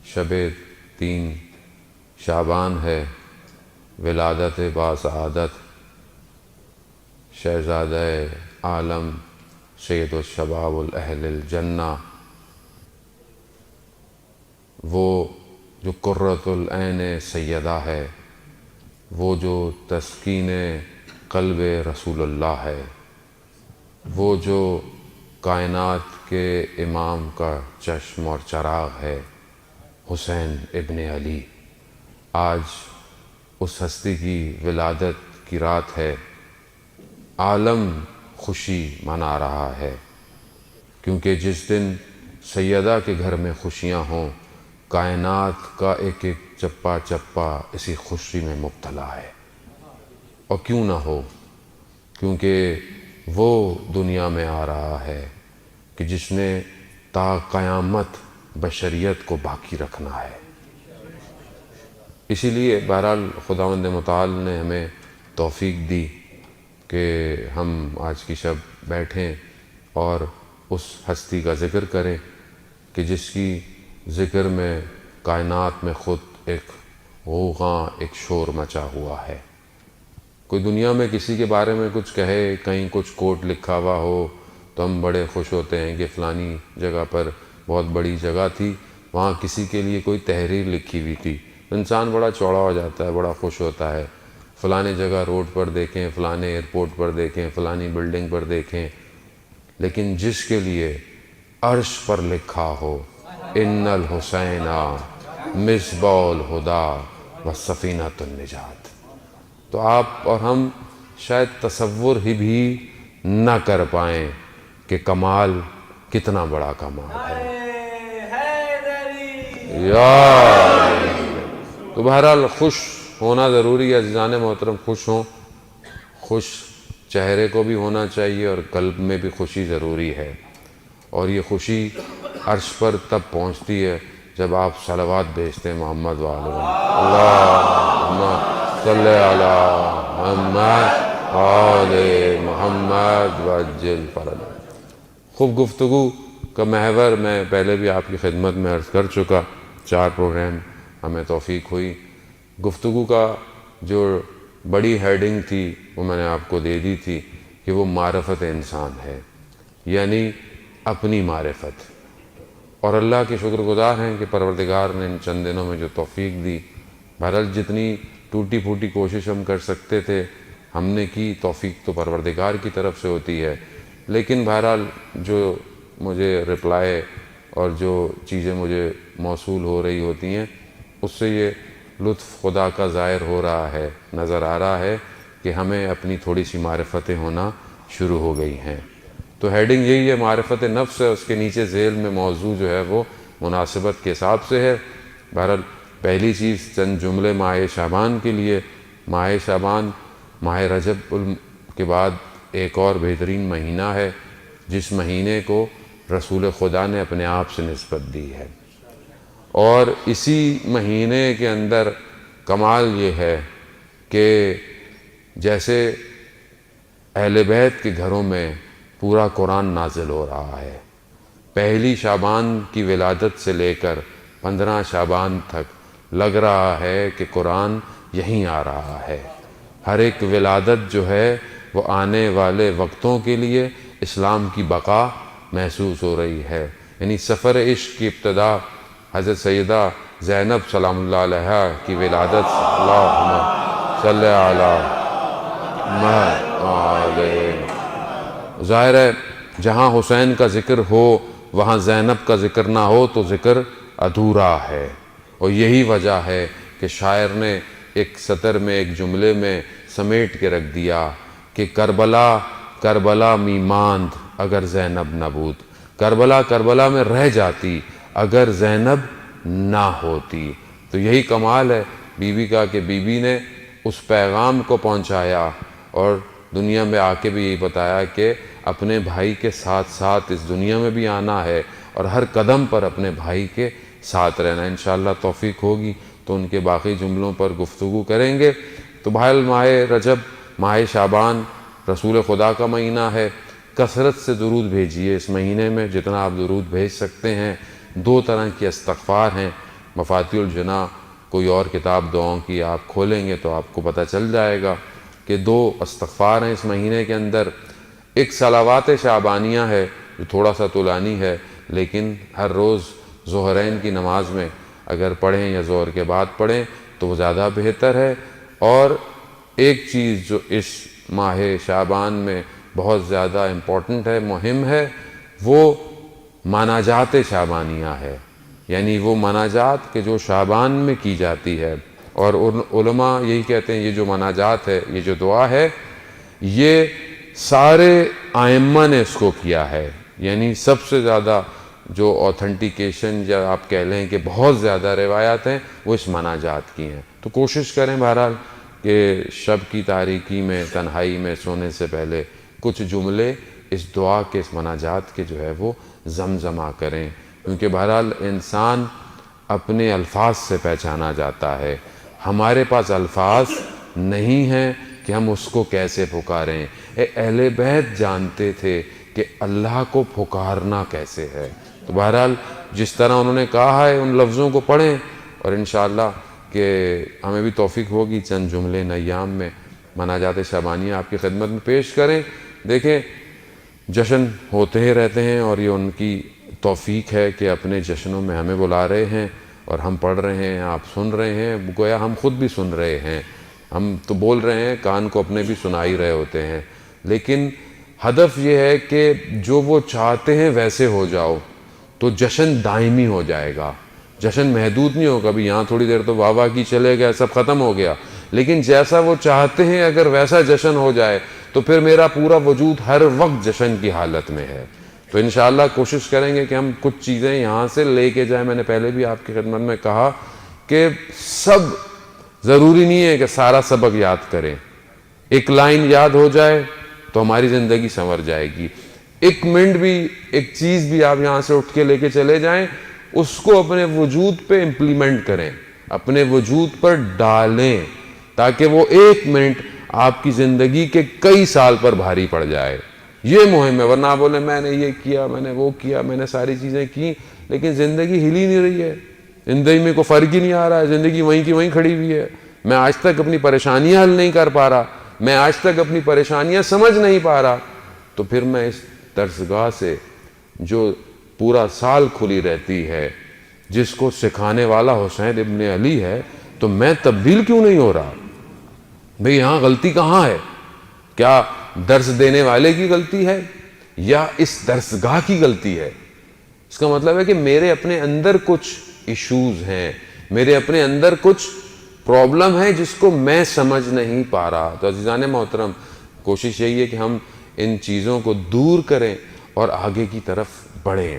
شب 3 شعبان ہے، ولادت باسعادت شہزادہ عالم سید الشباب الاہل الجنہ، وہ جو قرۃ العین سیدہ ہے، وہ جو تسکین قلب رسول اللہ ہے، وہ جو کائنات کے امام کا چشم اور چراغ ہے، حسین ابن علی۔ آج اس ہستی کی ولادت کی رات ہے، عالم خوشی منا رہا ہے، کیونکہ جس دن سیدہ کے گھر میں خوشیاں ہوں، کائنات کا ایک ایک چپا چپا اسی خوشی میں مبتلا ہے۔ اور کیوں نہ ہو، کیونکہ وہ دنیا میں آ رہا ہے کہ جس نے تا قیامت بشریت کو باقی رکھنا ہے۔ اسی لیے بہرحال خداوند متعال نے ہمیں توفیق دی کہ ہم آج کی شب بیٹھیں اور اس ہستی کا ذکر کریں کہ جس کی ذکر میں کائنات میں خود ایک غوغاں، ایک شور مچا ہوا ہے۔ کوئی دنیا میں کسی کے بارے میں کچھ کہے، کہیں کچھ کوٹ لکھا ہوا ہو تو ہم بڑے خوش ہوتے ہیں کہ فلانی جگہ پر بہت بڑی جگہ تھی، وہاں کسی کے لیے کوئی تحریر لکھی ہوئی تھی، انسان بڑا چوڑا ہو جاتا ہے، بڑا خوش ہوتا ہے۔ فلانے جگہ روڈ پر دیکھیں، فلانے ایئرپورٹ پر دیکھیں، فلانی بلڈنگ پر دیکھیں، لیکن جس کے لیے عرش پر لکھا ہو ان الحسین مصباح الہدی و سفینۃ النجات، تو آپ اور ہم شاید تصور ہی بھی نہ کر پائیں کہ کمال کتنا بڑا کمال ہے۔ تو بہرحال خوش ہونا ضروری ہے عزیزان محترم، خوش ہوں، خوش چہرے کو بھی ہونا چاہیے اور قلب میں بھی خوشی ضروری ہے، اور یہ خوشی عرش پر تب پہنچتی ہے جب آپ صلوات بھیجتے ہیں محمد وآلہ اللہم صلی علی محمد آل محمد وعجل فرجہ۔ خوب گفتگو کا محور میں پہلے بھی آپ کی خدمت میں عرض کر چکا، 4 پروگرام ہمیں توفیق ہوئی۔ گفتگو کا جو بڑی ہیڈنگ تھی وہ میں نے آپ کو دے دی تھی کہ وہ معرفت انسان ہے، یعنی اپنی معرفت، اور اللہ کے شکر گزار ہیں کہ پروردگار نے ان چند دنوں میں جو توفیق دی، بہرحال جتنی ٹوٹی پھوٹی کوشش ہم کر سکتے تھے ہم نے کی، توفیق تو پروردگار کی طرف سے ہوتی ہے، لیکن بہرحال جو مجھے رپلائی اور جو چیزیں مجھے موصول ہو رہی ہوتی ہیں اس سے یہ لطف خدا کا ظاہر ہو رہا ہے، نظر آ رہا ہے کہ ہمیں اپنی تھوڑی سی معرفتیں ہونا شروع ہو گئی ہیں۔ تو ہیڈنگ یہی ہے، معرفت نفس ہے، اس کے نیچے ذیل میں موضوع جو ہے وہ مناسبت کے حساب سے ہے۔ بہرحال پہلی چیز چند جملے ماہ شعبان کے لیے۔ ماہ شعبان ماہ رجب کے بعد ایک اور بہترین مہینہ ہے جس مہینے کو رسول خدا نے اپنے آپ سے نسبت دی ہے، اور اسی مہینے کے اندر کمال یہ ہے کہ جیسے اہل بیت کے گھروں میں پورا قرآن نازل ہو رہا ہے، پہلی شعبان کی ولادت سے لے کر 15 شعبان تک لگ رہا ہے کہ قرآن یہیں آ رہا ہے۔ ہر ایک ولادت جو ہے وہ آنے والے وقتوں کے لیے اسلام کی بقا محسوس ہو رہی ہے، یعنی سفر عشق کی ابتدا حضرت سیدہ زینب سلام اللہ علیہا کی ولادت، اللہم صلی علی محمد۔ ظاہر ہے جہاں حسین کا ذکر ہو وہاں زینب کا ذکر نہ ہو تو ذکر ادھورا ہے، اور یہی وجہ ہے کہ شاعر نے ایک سطر میں، ایک جملے میں سمیٹ کے رکھ دیا کہ کربلا کربلا می ماند اگر زینب نہ بود، کربلا کربلا میں رہ جاتی اگر زینب نہ ہوتی۔ تو یہی کمال ہے بی بی کا کہ بی بی نے اس پیغام کو پہنچایا اور دنیا میں آ کے بھی یہی بتایا کہ اپنے بھائی کے ساتھ ساتھ اس دنیا میں بھی آنا ہے اور ہر قدم پر اپنے بھائی کے ساتھ رہنا۔ انشاءاللہ توفیق ہوگی تو ان کے باقی جملوں پر گفتگو کریں گے۔ تو بہرحال ماہ رجب، ماہ شعبان رسول خدا کا مہینہ ہے، کثرت سے درود بھیجیے اس مہینے میں، جتنا آپ درود بھیج سکتے ہیں۔ 2 طرح کی استغفار ہیں، مفاتیح الجناح کوئی اور کتاب دعاؤں کی آپ کھولیں گے تو آپ کو پتہ چل جائے گا کہ 2 استغفار ہیں اس مہینے کے اندر. ایک صلوات شعبانیہ ہے جو تھوڑا سا طولانی ہے، لیکن ہر روز ظہرین کی نماز میں اگر پڑھیں یا ظہر کے بعد پڑھیں تو وہ زیادہ بہتر ہے. اور ایک چیز جو اس ماہ شعبان میں بہت زیادہ امپورٹنٹ ہے، مہم ہے، وہ مناجات شعبانیہ ہے، یعنی وہ مناجات کہ جو شعبان میں کی جاتی ہے. اور علماء یہی کہتے ہیں یہ جو مناجات ہے، یہ جو دعا ہے، یہ سارے ائمہ نے اس کو کیا ہے. یعنی سب سے زیادہ جو اوتھنٹیکیشن یا آپ کہہ لیں کہ بہت زیادہ روایات ہیں وہ اس مناجات کی ہیں. تو کوشش کریں بہرحال کہ شب کی تاریکی میں تنہائی میں سونے سے پہلے کچھ جملے اس دعا کے اس مناجات کے جو ہے وہ زمزمہ کریں، کیونکہ بہرحال انسان اپنے الفاظ سے پہچانا جاتا ہے. ہمارے پاس الفاظ نہیں ہیں کہ ہم اس کو کیسے پکاریں. اہل بیت جانتے تھے کہ اللہ کو پکارنا کیسے ہے. تو بہرحال جس طرح انہوں نے کہا ہے ان لفظوں کو پڑھیں، اور انشاءاللہ کہ ہمیں بھی توفیق ہوگی چند جملے ان ایام میں مناجات شعبانیہ آپ کی خدمت میں پیش کریں. دیکھیں جشن ہوتے ہی رہتے ہیں اور یہ ان کی توفیق ہے کہ اپنے جشنوں میں ہمیں بلا رہے ہیں اور ہم پڑھ رہے ہیں، آپ سن رہے ہیں، گویا ہم خود بھی سن رہے ہیں. ہم تو بول رہے ہیں، کان کو اپنے بھی سنا ہی رہے ہوتے ہیں، لیکن ہدف یہ ہے کہ جو وہ چاہتے ہیں ویسے ہو جاؤ تو جشن دائمی ہو جائے گا. جشن محدود نہیں ہوگا، ابھی یہاں تھوڑی دیر تو واہ واہ کی چلے گیا، سب ختم ہو گیا، لیکن جیسا وہ چاہتے ہیں اگر ویسا جشن ہو جائے تو پھر میرا پورا وجود ہر وقت جشن کی حالت میں ہے. تو انشاءاللہ کوشش کریں گے کہ ہم کچھ چیزیں یہاں سے لے کے جائیں. میں نے پہلے بھی آپ کی خدمت میں کہا کہ سب ضروری نہیں ہے کہ سارا سبق یاد کریں. ایک لائن یاد ہو جائے تو ہماری زندگی سنور جائے گی. ایک منٹ بھی، ایک چیز بھی آپ یہاں سے اٹھ کے لے کے چلے جائیں، اس کو اپنے وجود پہ امپلیمنٹ کریں، اپنے وجود پر ڈالیں، تاکہ وہ 1 منٹ آپ کی زندگی کے کئی سال پر بھاری پڑ جائے. یہ مہم ہے. ورنہ آپ بولیں میں نے یہ کیا، میں نے وہ کیا، میں نے ساری چیزیں کی، لیکن زندگی ہل ہی نہیں رہی ہے، زندگی میں کوئی فرق ہی نہیں آ رہا ہے، زندگی وہیں کی وہیں کھڑی ہوئی ہے. میں آج تک اپنی پریشانیاں حل نہیں کر پا رہا، میں آج تک اپنی پریشانیاں سمجھ نہیں پا رہا. تو پھر میں اس درسگاہ سے جو پورا سال کھلی رہتی ہے، جس کو سکھانے والا حسین ابن علی ہے، تو میں تبدیل کیوں نہیں ہو رہا؟ بھئی یہاں غلطی کہاں ہے؟ کیا درس دینے والے کی غلطی ہے یا اس درسگاہ کی غلطی ہے؟ اس کا مطلب ہے کہ میرے اپنے اندر کچھ ایشوز ہیں، میرے اپنے اندر کچھ پرابلم ہے جس کو میں سمجھ نہیں پا رہا. تو عزیزان محترم، کوشش یہی ہے کہ ہم ان چیزوں کو دور کریں اور آگے کی طرف بڑھیں.